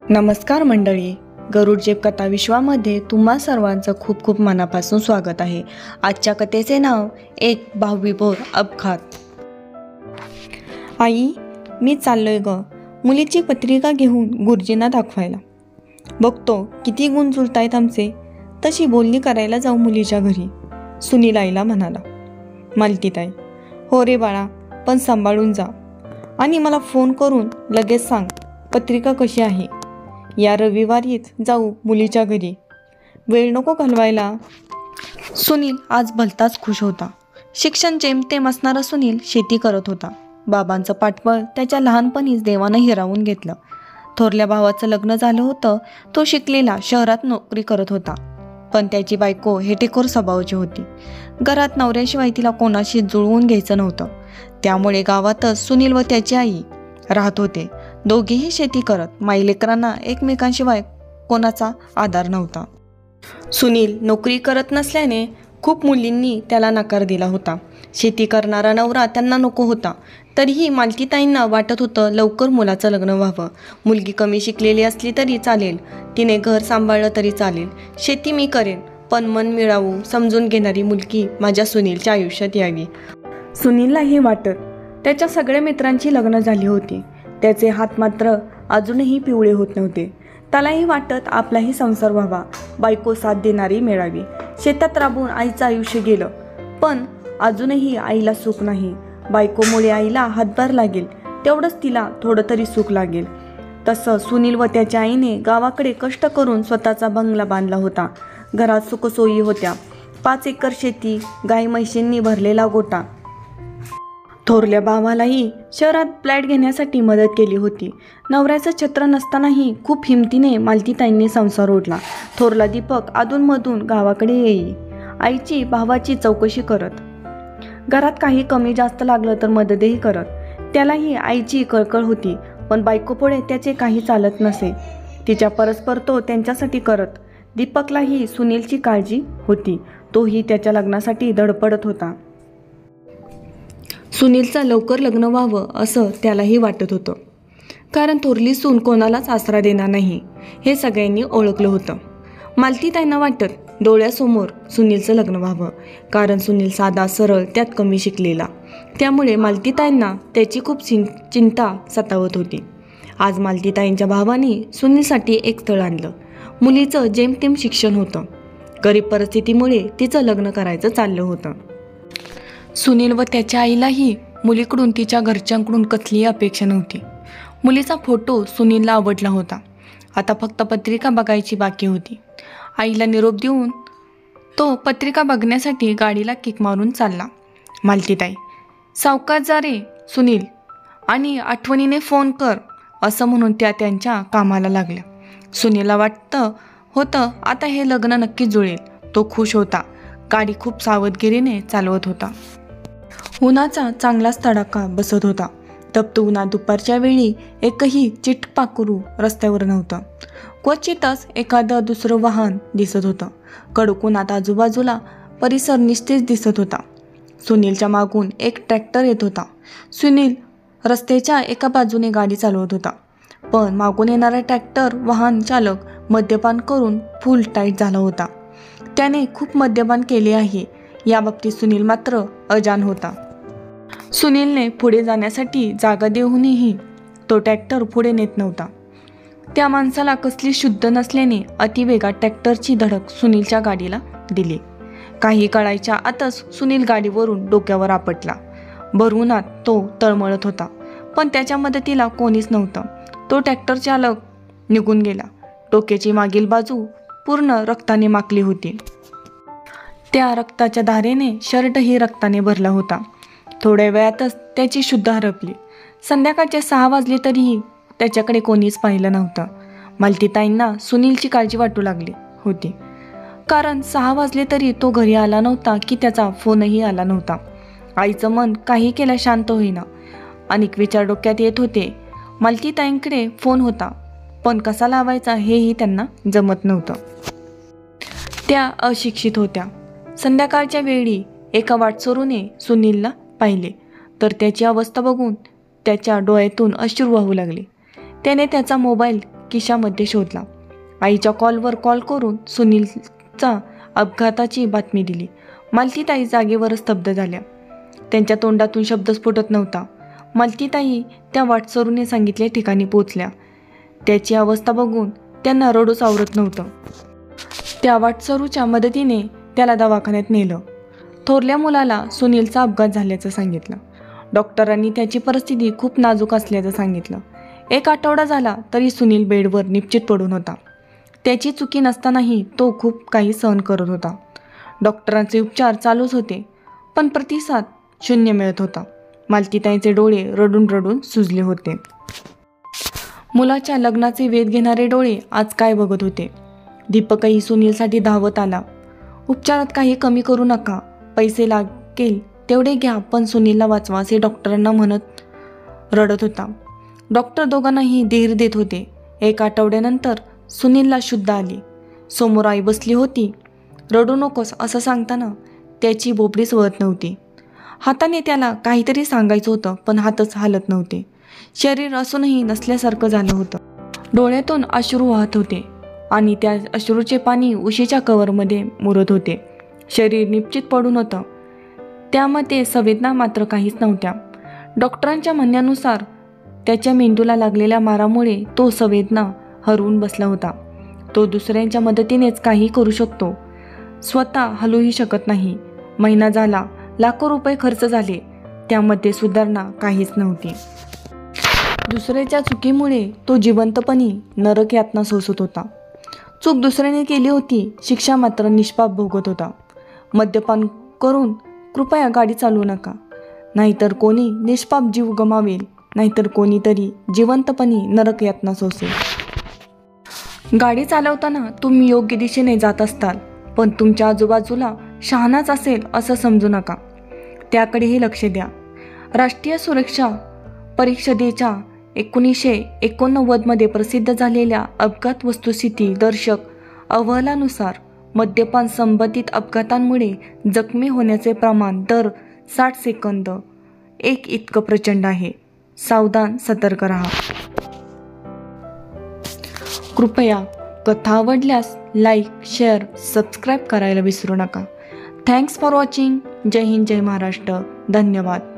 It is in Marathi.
नमस्कार मंडळी, गरुड जेप कथा विश्वामध्ये तुम्हा सर्वांचं खूप खूप मनापासून स्वागत आहे. आजच्या कथेचे नाव एक भावविभोर अपघात. आई, मी चाललोय ग मुलीची पत्रिका घेऊन गुरुजींना दाखवायला. बघतो किती गुण जुळतायत आमचे. तशी बोलणी करायला जाऊ मुलीच्या घरी, सुनील आईला म्हणाला. मालतीताई: हो रे बाळा, पण सांभाळून जा आणि मला फोन करून लगेच सांग पत्रिका कशी आहे. या रविवारीच जाऊ मुलीच्या घरी, वेळ नको घालवायला. सुनील आज भलताच खुश होता. शिक्षण जेमतेम असणारा सुनील शेती करत होता. बाबांचं पाठबळ त्याच्या लहानपणीच देवानं हिरावून घेतलं. थोरल्या भावाचं लग्न झालं होतं. तो शिकलेला, शहरात नोकरी करत होता. पण त्याची बायको हेटेखोर स्वभावाची होती. घरात नवऱ्याशिवाय तिला कोणाशी जुळवून घ्यायचं नव्हतं. त्यामुळे गावातच सुनील व त्याची आई राहत होते. दोघेही शेती करत. माईलेकरांना एकमेकांशिवाय कोणाचा आधार नव्हता. सुनील नोकरी करत नसल्याने खूप मुलींनी त्याला नकार दिला होता. शेती करणारा नवरा त्यांना नको होता. तरीही मालतीताईंना वाटत होतं लवकर मुलाचं लग्न व्हावं. मुलगी कमी शिकलेली असली तरी चालेल, तिने घर सांभाळलं तरी चालेल, शेती मी करेन, पण मन मिळावू समजून घेणारी मुलगी माझ्या सुनीलच्या आयुष्यात यावी. सुनीललाही वाटत. त्याच्या सगळ्या मित्रांची लग्न झाली होती. त्याचे हात मात्र अजूनही पिवळे होत नव्हते. त्यालाही वाटत आपलाही संसार व्हावा, बायको साथ देणारी मिळावी. शेतात राबून आईचं आयुष्य गेलं, पण अजूनही आईला सुख नाही. बायकोमुळे आईला हातभार लागेल, तेवढंच तिला थोडं तरी सुख लागेल. तसं सुनील व त्याच्या आईने गावाकडे कष्ट करून स्वतःचा बंगला बांधला होता. घरात सुखसोयी होत्या. 5 एकर शेती, गाई म्हशींनी भरलेला गोठा. थोरल्या भावालाही शहरात फ्लॅट घेण्यासाठी मदत केली होती. नवऱ्याचं छत्र नसतानाही खूप हिमतीने मालतीताईंनी संसार ओढला. थोरला दीपक अधूनमधून गावाकडे येई, आईची भावाची चौकशी करत. घरात काही कमी जास्त लागलं तर मदतही करत. त्यालाही आईची कळकळ होती, पण बायकोपुढे त्याचे काही चालत नसे. तिच्या परस्पर तो त्यांच्यासाठी करत. दीपकलाही सुनीलची काळजी होती. तोही त्याच्या लग्नासाठी धडपडत होता. सुनीलचं लवकर लग्न व्हावं असं त्यालाही वाटत होतं, कारण थोरली सून कोणालाच आसरा देणार नाही हे सगळ्यांनी ओळखलं होतं. मालतीताईंना वाटत डोळ्यासमोर सुनीलचं लग्न व्हावं, कारण सुनील साधा सरळ, त्यात कमी शिकलेला. त्यामुळे मालतीताईंना त्याची खूप चिंता सतावत होती. आज मालतीताईंच्या भावाने सुनीलसाठी एक स्थळ आणलं. मुलीचं जेमतेम शिक्षण होतं. गरीब परिस्थितीमुळे तिचं लग्न करायचं चाललं होतं. सुनील व त्याच्या आईलाही मुलीकडून तिच्या घरच्यांकडून कसलीही अपेक्षा नव्हती. मुलीचा फोटो सुनीलला आवडला होता. आता फक्त पत्रिका बघायची बाकी होती. आईला निरोप देऊन तो पत्रिका बघण्यासाठी गाडीला किक मारून चालला. मालतीताई: सावकाश जा रे सुनील, आणि आठवणीने फोन कर, असं म्हणून त्या त्यांच्या कामाला लागल्या. सुनीलला वाटतं होतं आता हे लग्न नक्की जुळेल. तो खुश होता. गाडी खूप सावधगिरीने चालवत होता. उन्हाचा चांगलाच तडाखा बसत होता. तप्त उन्हात दुपारच्या वेळी एकही चिटपाखरू रस्त्यावर नव्हतं. क्वचितच एखादं दुसरं वाहन दिसत होतं. कडक उन्हात आजूबाजूला परिसर निस्तेज दिसत होता. सुनीलच्या मागून एक ट्रॅक्टर येत होता. सुनील रस्त्याच्या एका बाजूने गाडी चालवत होता, पण मागून येणारा ट्रॅक्टर वाहन चालक मद्यपान करून फुल टाईट झाला होता. त्याने खूप मद्यपान केले आहे याबाबतीत सुनील मात्र अजाण होता. सुनीलने पुढे जाण्यासाठी जागा देऊनही तो ट्रॅक्टर पुढे नेत नव्हता. त्या माणसाला कसली शुद्ध नसल्याने अतिवेगात ट्रॅक्टरची धडक सुनीलच्या गाडीला दिली. काही काळाच्या आतच सुनील गाडीवरून डोक्यावर आपटला. भर उन्हात तो तळमळत होता, पण त्याच्या मदतीला कोणीच नव्हतं. तो ट्रॅक्टर चालक निघून गेला. डोक्याची मागील बाजू पूर्ण रक्ताने माखली होती. त्या रक्ताच्या धारेने शर्टही रक्ताने भरला होता. थोड्या वेळातच त्याची शुद्ध हरपली. संध्याकाळचे 6 वाजले तरीही त्याच्याकडे कोणीच पाहिलं नव्हतं. मालतीताईंना सुनीलची काळजी वाटू लागली होती, कारण 6 वाजले तरी तो घरी आला नव्हता की त्याचा फोनही आला नव्हता. आईचं मन काही केल्या शांत होईना. अनेक विचार डोक्यात येत होते. मालतीताईंकडे फोन होता, पण कसा लावायचा हेही त्यांना जमत नव्हतं. त्या अशिक्षित होत्या. संध्याकाळच्या वेळी एका वाटसरूने सुनीलला पाहिले तर त्याची अवस्था बघून त्याच्या डोळ्यातून अश्रू वाहू लागले. त्याने त्याचा मोबाईल खिशामध्ये शोधला. आईच्या कॉलवर कॉल करून सुनीलचा अपघाताची बातमी दिली. मालतीताई जागेवर स्तब्ध झाल्या. त्यांच्या तोंडातून शब्दच फुटत नव्हता. मालतीताई त्या वाटसरूने सांगितल्या ठिकाणी पोहोचल्या. त्याची अवस्था बघून त्यांना रडूच आवरत नव्हतं. त्या वाटसरूच्या मदतीने त्याला दवाखान्यात नेलं. थोरल्या मुलाला सुनीलचा अपघात झाल्याचं सांगितलं. डॉक्टरांनी त्याची परिस्थिती खूप नाजूक असल्याचं सांगितलं. 1 आठवडा झाला तरी सुनील बेडवर निपचित पडून होता. त्याची चुकी नसतानाही तो खूप काही सहन करत होता. डॉक्टरांचे उपचार चालूच होते, पण प्रतिसाद शून्य मिळत होता. मालतीताईंचे डोळे रडून रडून सुजले होते. मुलाच्या लग्नाचे वेध घेणारे डोळे आज काय बघत होते. दीपकही सुनीलसाठी धावत आला. उपचारात काही कमी करू नका, पैसे लागेल तेवढे घ्या, पण सुनीलला वाचवा असे डॉक्टरांना म्हणत रडत होता. डॉक्टर दोघांनाही धीर देत होते. 1 आठवड्यानंतर सुनीलला शुद्ध आली. समोर आई बसली होती. रडू नकोस असं सांगताना त्याची बोबडीच वळत नव्हती. हाताने त्याला काहीतरी सांगायचं होतं, पण हातच हालत नव्हते. शरीर असूनही नसल्यासारखं झालं होतं. डोळ्यातून अश्रू वाहत होते आणि त्या अश्रूचे पाणी उशीच्या कवरमध्ये मुरत होते. शरीर निपचित पडून होतं, त्यामध्ये संवेदना मात्र काहीच नव्हत्या. डॉक्टरांच्या म्हणण्यानुसार त्याच्या मेंदूला लागलेल्या मारामुळे तो संवेदना हरवून बसला होता. तो दुसऱ्यांच्या मदतीनेच काही करू शकतो, स्वतः हलूही शकत नाही. महिना झाला, लाखो रुपये खर्च झाले, त्यामध्ये सुधारणा काहीच नव्हती. दुसऱ्याच्या चुकीमुळे तो जिवंतपणी नरक यातना सोसत होता. चूक दुसऱ्याने केली होती, शिक्षा मात्र निष्पाप भोगत होता. मद्यपान करून कृपया गाडी चालवू नका, नाहीतर कोणी निष्पाप जीव गमावेल, नाहीतर कोणीतरी जिवंतपणी नरक यातना सोसेल. गाडी चालवताना तुम्ही योग्य दिशेने जात असताल, पण तुमच्या आजूबाजूला शहाणाच असेल असं समजू नका, त्याकडेही लक्ष द्या. राष्ट्रीय सुरक्षा परिषदेच्या 1989 प्रसिद्ध झालेल्या अपघात वस्तुस्थिती दर्शक अहवालानुसार मद्यपान संबंधित अपघातांमुळे जखमी होण्याचे प्रमाण दर 60 सेकंद 1 इतकं प्रचंड आहे. सावधान, सतर्क राहा. कृपया कथा आवडल्यास लाईक, शेअर, सबस्क्राईब करायला विसरू नका. Thanks for watching. जय हिंद, जय महाराष्ट्र. धन्यवाद.